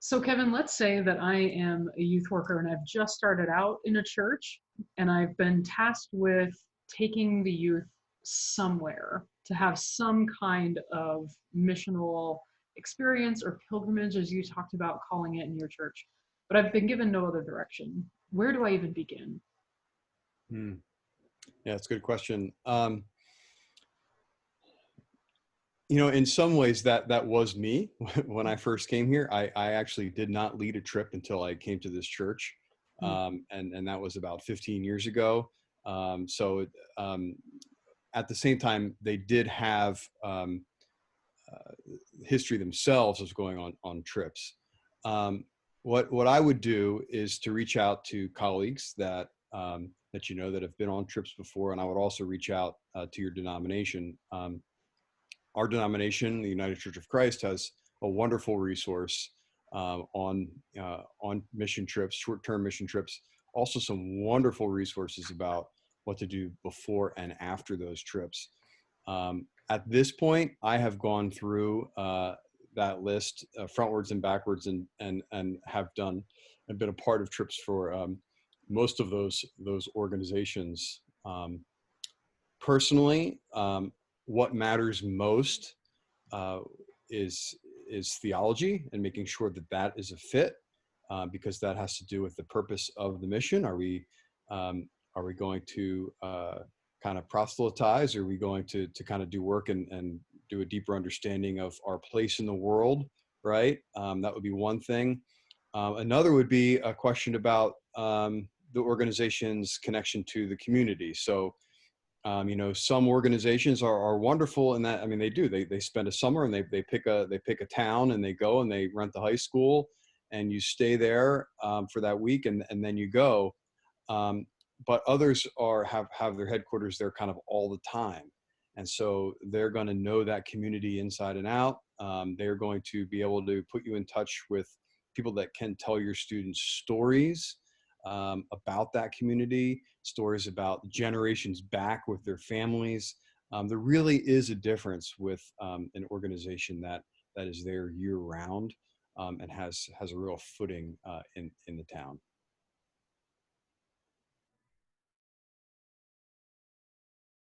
So, Kevin, let's say that I am a youth worker and I've just started out in a church and I've been tasked with taking the youth somewhere to have some kind of missional experience or pilgrimage, as you talked about calling it in your church. But I've been given no other direction. Where do I even begin? Hmm. Yeah, it's a good question. In some ways that was me when I first came here. I actually did not lead a trip until I came to this church. Hmm. And that was about 15 years ago. So at the same time, they did have uh, history themselves of going on trips. Um, what I would do is to reach out to colleagues that have been on trips before, and I would also reach out to your denomination. Our denomination, the United Church of Christ, has a wonderful resource on mission trips, short-term mission trips. Also, some wonderful resources about what to do before and after those trips. At this point, I have gone through that list frontwards and backwards, and have done and been a part of trips for most of those organizations. Personally, what matters most uh, is theology and making sure that that is a fit, because that has to do with the purpose of the mission. Are we going to kind of proselytize? Are we going to kind of do work and do a deeper understanding of our place in the world? Right. That would be one thing. Another would be a question about the organization's connection to the community. So some organizations are wonderful in that. I mean, they spend a summer and they pick a town and they go and they rent the high school, and you stay there for that week, and then you go. um, but others have their headquarters there kind of all the time, and so they're going to know that community inside and out. They're going to be able to put you in touch with people that can tell your students stories about that community, stories about generations back with their families. There really is a difference with an organization that is there year round, and has a real footing in the town.